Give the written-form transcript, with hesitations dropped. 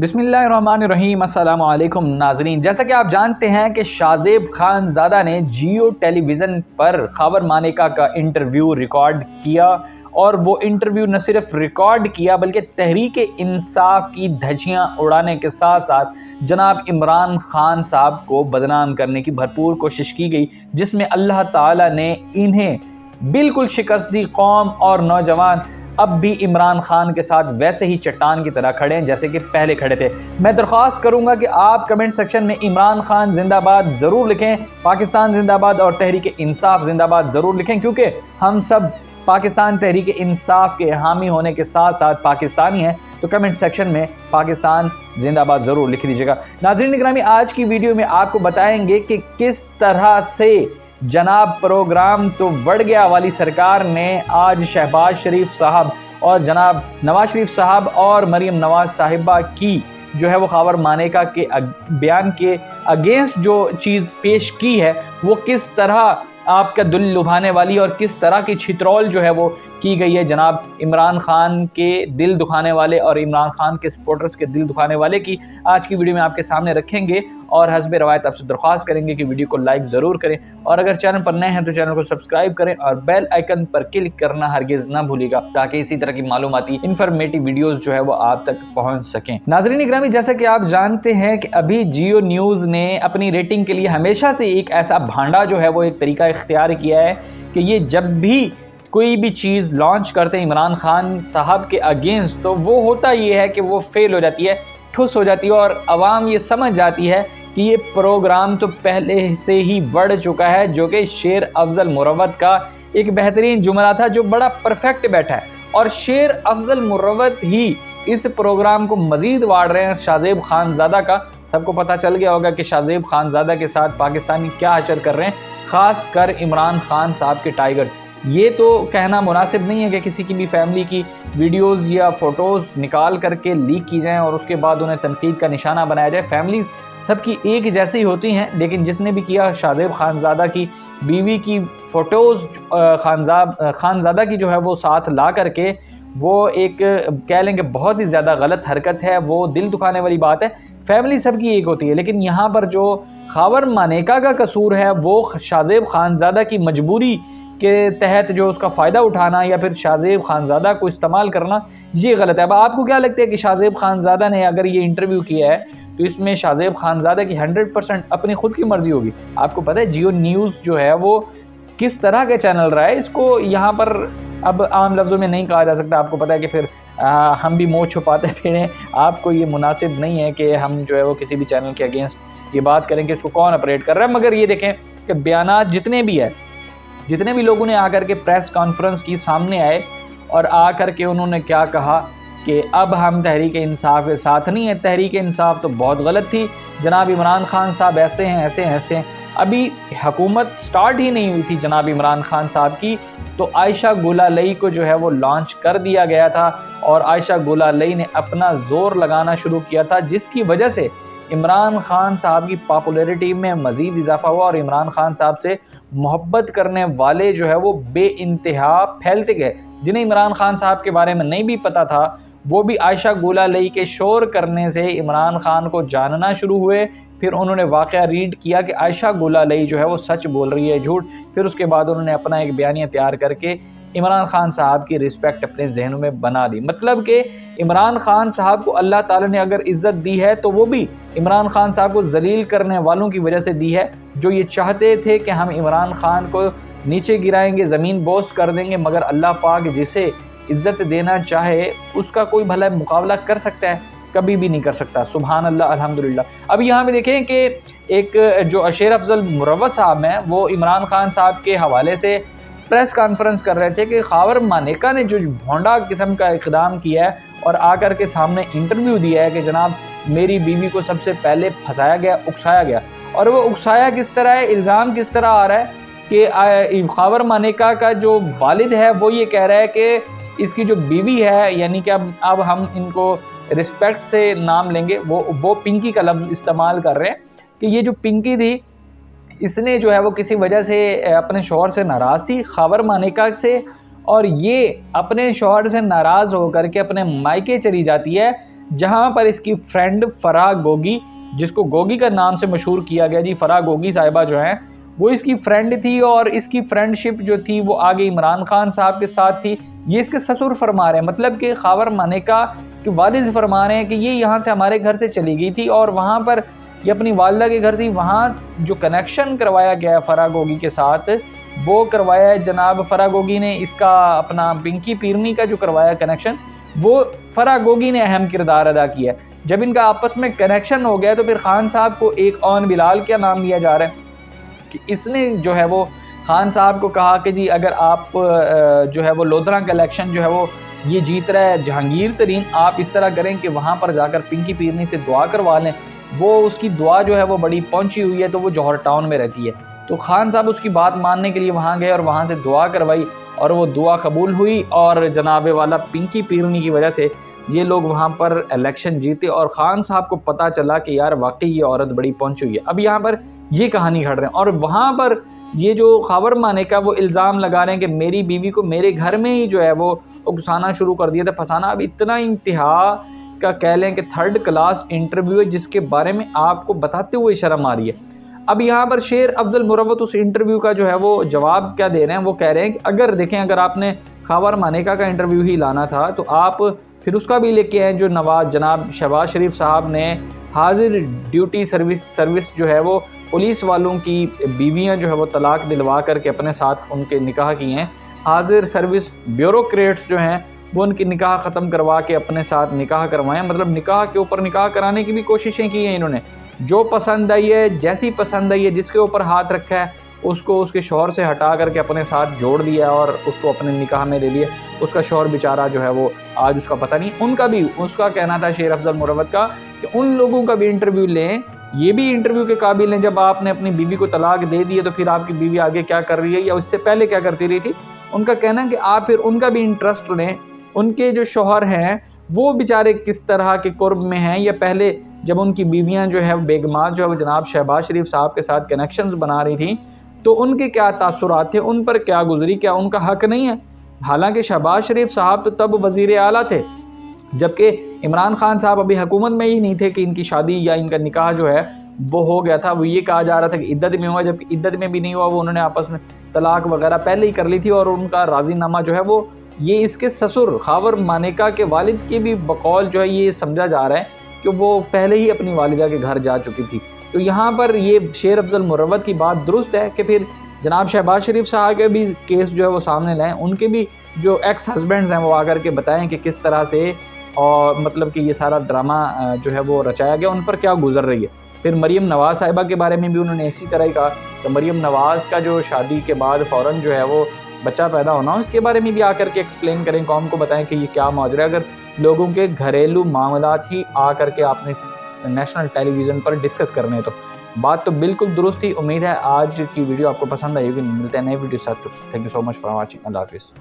بسم اللہ الرحمن الرحیم۔ السلام علیکم ناظرین، جیسا کہ آپ جانتے ہیں کہ شاہزیب خان زادہ نے جیو ٹیلی ویژن پر خاور مانیکا کا انٹرویو ریکارڈ کیا، اور وہ انٹرویو نہ صرف ریکارڈ کیا بلکہ تحریک انصاف کی دھجیاں اڑانے کے ساتھ ساتھ جناب عمران خان صاحب کو بدنام کرنے کی بھرپور کوشش کی گئی، جس میں اللہ تعالیٰ نے انہیں بالکل شکست دی۔ قوم اور نوجوان اب بھی عمران خان کے ساتھ ویسے ہی چٹان کی طرح کھڑے ہیں جیسے کہ پہلے کھڑے تھے۔ میں درخواست کروں گا کہ آپ کمنٹ سیکشن میں عمران خان زندہ باد ضرور لکھیں، پاکستان زندہ باد اور تحریک انصاف زندہ باد ضرور لکھیں، کیونکہ ہم سب پاکستان تحریک انصاف کے حامی ہونے کے ساتھ ساتھ پاکستانی ہیں، تو کمنٹ سیکشن میں پاکستان زندہ باد ضرور لکھ دیجیے گا۔ ناظرین گرامی، آج کی ویڈیو میں آپ کو بتائیں گے کہ کس طرح سے جناب پروگرام تو بڑھ گیا والی سرکار نے آج شہباز شریف صاحب اور جناب نواز شریف صاحب اور مریم نواز صاحبہ کی جو ہے وہ خاور مانیکا کے بیان کے اگینسٹ جو چیز پیش کی ہے، وہ کس طرح آپ کا دل لبھانے والی اور کس طرح کی چھترول جو ہے وہ کی گئی ہے جناب عمران خان کے دل دکھانے والے اور عمران خان کے سپورٹرز کے دل دکھانے والے کی آج کی ویڈیو میں آپ کے سامنے رکھیں گے، اور حسب روایت آپ سے درخواست کریں گے کہ ویڈیو کو لائک ضرور کریں، اور اگر چینل پر نئے ہیں تو چینل کو سبسکرائب کریں اور بیل آئیکن پر کلک کرنا ہرگز نہ بھولیے گا، تاکہ اسی طرح کی معلوماتی انفارمیٹیو ویڈیوز جو ہے وہ آپ تک پہنچ سکیں۔ ناظرین اکرامی، جیسا کہ آپ جانتے ہیں کہ ابھی جیو نیوز نے اپنی ریٹنگ کے لیے ہمیشہ سے ایک ایسا بھانڈا جو ہے وہ ایک طریقہ اختیار کیا ہے کہ یہ جب بھی کوئی بھی چیز لانچ کرتے ہیں عمران خان صاحب کے اگینسٹ، تو وہ ہوتا یہ ہے کہ وہ فیل ہو جاتی ہے، ٹھس ہو جاتی ہے، اور عوام یہ سمجھ جاتی ہے کہ یہ پروگرام تو پہلے سے ہی بڑھ چکا ہے، جو کہ شیر افضل مروت کا ایک بہترین جملہ تھا جو بڑا پرفیکٹ بیٹھا ہے، اور شیر افضل مروت ہی اس پروگرام کو مزید واڑ رہے ہیں شاہزیب خان زادہ کا۔ سب کو پتہ چل گیا ہوگا کہ شاہزیب خان زادہ کے ساتھ پاکستانی کیا حشر کر رہے ہیں، خاص کر عمران خان صاحب کے ٹائیگرز۔ یہ تو کہنا مناسب نہیں ہے کہ کسی کی بھی فیملی کی ویڈیوز یا فوٹوز نکال کر کے لیک کی جائیں اور اس کے بعد انہیں تنقید کا نشانہ بنایا جائے۔ فیملیز سب کی ایک جیسی ہوتی ہیں، لیکن جس نے بھی کیا شاہزیب خان زادہ کی بیوی کی فوٹوز خان زادہ کی جو ہے وہ ساتھ لا کر کے، وہ ایک کہہ لیں کہ بہت ہی زیادہ غلط حرکت ہے، وہ دل دکھانے والی بات ہے۔ فیملی سب کی ایک ہوتی ہے، لیکن یہاں پر جو خاور مانیکا کا قصور ہے وہ شاہزیب خان زادہ کی مجبوری کے تحت جو اس کا فائدہ اٹھانا یا پھر شاہزیب خان زادہ کو استعمال کرنا، یہ غلط ہے۔ اب آپ کو کیا لگتا ہے کہ شاہزیب خان زادہ نے اگر یہ انٹرویو کیا ہے تو اس میں شاہزیب خان زادہ کی 100% اپنی خود کی مرضی ہوگی؟ آپ کو پتہ ہے جیو نیوز جو ہے وہ کس طرح کا چینل رہا ہے، اس کو یہاں پر اب عام لفظوں میں نہیں کہا جا سکتا۔ آپ کو پتہ ہے کہ پھر ہم بھی منہ چھپاتے پھریں، آپ کو یہ مناسب نہیں ہے کہ ہم جو ہے وہ کسی بھی چینل کے اگینسٹ یہ بات کریں کہ اس کو کون اپریٹ کر رہا ہے۔ مگر یہ دیکھیں کہ بیانات جتنے بھی لوگوں نے آ کر کے پریس کانفرنس کی سامنے آئے اور آ کر کے انہوں نے کیا کہا کہ اب ہم تحریک انصاف کے ساتھ نہیں ہیں، تحریک انصاف تو بہت غلط تھی، جناب عمران خان صاحب ایسے ہیں ایسے ہیں ایسے ہیں۔ ابھی حکومت سٹارٹ ہی نہیں ہوئی تھی جناب عمران خان صاحب کی، تو عائشہ گولالئی کو جو ہے وہ لانچ کر دیا گیا تھا، اور عائشہ گولالئی نے اپنا زور لگانا شروع کیا تھا، جس کی وجہ سے عمران خان صاحب کی پاپولیرٹی میں مزید اضافہ ہوا، اور عمران خان صاحب سے محبت کرنے والے جو ہے وہ بے انتہا پھیلتے گئے۔ جنہیں عمران خان صاحب کے بارے میں نہیں بھی پتہ تھا، وہ بھی عائشہ گولالئی کے شور کرنے سے عمران خان کو جاننا شروع ہوئے۔ پھر انہوں نے واقعہ ریڈ کیا کہ عائشہ گولالئی جو ہے وہ سچ بول رہی ہے جھوٹ، پھر اس کے بعد انہوں نے اپنا ایک بیانیہ تیار کر کے عمران خان صاحب کی رسپیکٹ اپنے ذہنوں میں بنا دی۔ مطلب کہ عمران خان صاحب کو اللہ تعالیٰ نے اگر عزت دی ہے تو وہ بھی عمران خان صاحب کو ذلیل کرنے والوں کی وجہ سے دی ہے، جو یہ چاہتے تھے کہ ہم عمران خان کو نیچے گرائیں گے، زمین بوس کر دیں گے، مگر اللہ پاک جسے عزت دینا چاہے اس کا کوئی بھلا مقابلہ کر سکتا ہے؟ کبھی بھی نہیں کر سکتا۔ سبحان اللہ، الحمدللہ۔ اب یہاں پہ دیکھیں کہ ایک جو شیر افضل مروت صاحب ہیں، وہ عمران خان صاحب کے حوالے سے پریس کانفرنس کر رہے تھے کہ خاور مانیکا نے جو بھونڈا قسم کا اقدام کیا ہے اور آ کر کے سامنے انٹرویو دیا ہے کہ جناب میری بیوی کو سب سے پہلے پھنسایا گیا، اکسایا گیا، اور وہ اکسایا کس طرح ہے، الزام کس طرح آ رہا ہے کہ خاور مانیکا کا جو والد ہے وہ یہ کہہ رہا ہے کہ اس کی جو بیوی ہے، یعنی کہ اب ہم ان کو رسپیکٹ سے نام لیں گے، وہ پنکی کا لفظ استعمال کر رہے ہیں کہ یہ جو پنکی تھی، اس نے جو ہے وہ کسی وجہ سے اپنے شوہر سے ناراض تھی، خاور مانیکا سے، اور یہ اپنے شوہر سے ناراض ہو کر کے اپنے مائکے چلی جاتی ہے، جہاں پر اس کی فرینڈ فرح گوگی، جس کو گوگی کا نام سے مشہور کیا گیا جی، فرح گوگی صاحبہ جو ہیں وہ اس کی فرینڈ تھی، اور اس کی فرینڈ شپ جو تھی وہ آگے عمران خان صاحب کے ساتھ تھی۔ یہ اس کے سسر فرما رہے ہیں، مطلب کہ خاور مانیکا کے والد فرما رہے ہیں کہ یہ یہاں سے ہمارے گھر سے چلی گئی تھی، اور وہاں پر یہ اپنی والدہ کے گھر سے وہاں جو کنیکشن کروایا گیا ہے فرح گوگی کے ساتھ، وہ کروایا ہے جناب فرح گوگی نے۔ اس کا اپنا پنکی پیرنی کا جو کروایا کنیکشن، وہ فرح گوگی نے اہم کردار ادا کیا ہے۔ جب ان کا آپس میں کنیکشن ہو گیا تو پھر خان صاحب کو ایک اون بلال کیا نام دیا جا رہا ہے کہ اس نے جو ہے وہ خان صاحب کو کہا کہ جی اگر آپ جو ہے وہ لودھراں کا الیکشن جو ہے وہ یہ جیت رہا ہے جہانگیر ترین، آپ اس طرح کریں کہ وہاں پر جا کر پنکی پیرنی سے دعا کروا لیں۔ وہ اس کی دعا جو ہے وہ بڑی پہنچی ہوئی ہے، تو وہ جوہر ٹاؤن میں رہتی ہے، تو خان صاحب اس کی بات ماننے کے لیے وہاں گئے اور وہاں سے دعا کروائی، اور وہ دعا قبول ہوئی، اور جناب والا پنکی پیرنی کی وجہ سے یہ لوگ وہاں پر الیکشن جیتے، اور خان صاحب کو پتہ چلا کہ یار واقعی یہ عورت بڑی پہنچی ہوئی ہے۔ اب یہاں پر یہ کہانی گھڑ رہے ہیں، اور وہاں پر یہ جو خاور مانیکا وہ الزام لگا رہے ہیں کہ میری بیوی کو میرے گھر میں ہی جو ہے وہ اکسانا شروع کر دیا تھا، پھنسانا۔ اب اتنا انتہا کا کہہ لیں کہ تھرڈ کلاس انٹرویو ہے، جس کے بارے میں آپ کو بتاتے ہوئے شرم آ رہی ہے۔ اب یہاں پر شیر افضل مروت اس انٹرویو کا جو ہے وہ جواب کیا دے رہے ہیں، وہ کہہ رہے ہیں کہ اگر دیکھیں اگر آپ نے خاور مانیکا کا انٹرویو ہی لانا تھا تو آپ پھر اس کا بھی لے کے آئیں جو جناب شہباز شریف صاحب نے حاضر ڈیوٹی سروس جو ہے وہ پولیس والوں کی بیویاں جو ہے وہ طلاق دلوا کر کے اپنے ساتھ ان کے نکاح کی ہیں، حاضر سروس بیوروکریٹس جو ہیں وہ ان کی نکاح ختم کروا کے اپنے ساتھ نکاح کروائیں، مطلب نکاح کے اوپر نکاح کرانے کی بھی کوششیں کی ہیں انہوں نے۔ جو پسند آئی ہے، جیسی پسند آئی ہے، جس کے اوپر ہاتھ رکھا ہے اس کو اس کے شوہر سے ہٹا کر کے اپنے ساتھ جوڑ لیا اور اس کو اپنے نکاح میں لے لیا۔ اس کا شوہر بیچارہ جو ہے وہ آج اس کا پتہ نہیں، ان کا بھی اس کا کہنا تھا شیر افضل مروت کا کہ ان لوگوں کا بھی انٹرویو لیں، یہ بھی انٹرویو کے قابل ہیں۔ جب آپ نے اپنی بیوی کو طلاق دے دی ہے تو پھر آپ کی بیوی آگے کیا کر رہی ہے یا اس سے پہلے کیا کرتی رہی تھی، ان کا کہنا ہے کہ آپ پھر ان کا بھی انٹرسٹ لیں، ان کے جو شوہر ہیں وہ بیچارے کس طرح کے قرب میں ہیں، یا پہلے جب ان کی بیویاں جو ہے بیگمات جو ہے وہ جناب شہباز شریف صاحب کے ساتھ کنیکشنز بنا رہی تھیں تو ان کے کیا تاثرات تھے، ان پر کیا گزری، کیا ان کا حق نہیں ہے؟ حالانکہ شہباز شریف صاحب تو تب وزیر اعلیٰ تھے جبکہ عمران خان صاحب ابھی حکومت میں ہی نہیں تھے کہ ان کی شادی یا ان کا نکاح جو ہے وہ ہو گیا تھا۔ وہ یہ کہا جا رہا تھا کہ عدت میں ہوا، جبکہ عدت میں بھی نہیں ہوا، وہ انہوں نے آپس میں طلاق وغیرہ پہلے ہی کر لی تھی، اور ان کا راضی نامہ جو ہے وہ یہ اس کے سسر خاور مانیکا کے والد کی بھی بقول جو ہے یہ سمجھا جا رہا ہے کہ وہ پہلے ہی اپنی والدہ کے گھر جا چکی تھی۔ تو یہاں پر یہ شیر افضل مروت کی بات درست ہے کہ پھر جناب شہباز شریف صاحب کے بھی کیس جو ہے وہ سامنے لائیں، ان کے بھی جو ایکس ہسبینڈز ہیں وہ آ کر کے بتائیں کہ کس طرح سے اور مطلب کہ یہ سارا ڈرامہ جو ہے وہ رچایا گیا، ان پر کیا گزر رہی ہے۔ پھر مریم نواز صاحبہ کے بارے میں بھی انہوں نے اسی طرح ہی کہا کہ مریم نواز کا جو شادی کے بعد فوراً جو ہے وہ بچہ پیدا ہونا، اس کے بارے میں بھی آ کر کے ایکسپلین کریں، قوم کو بتائیں کہ یہ کیا ماجرا ہے۔ اگر لوگوں کے گھریلو معاملات ہی آ کر کے آپ نے نیشنل ٹیلی ویژن پر ڈسکس کرنے تو بات تو بالکل درست ہی۔ امید ہے آج کی ویڈیو آپ کو پسند آئی ہوگی، ملتے ہیں نئے ویڈیو ساتھ۔ Thank you so much for watching, اللہ حافظ۔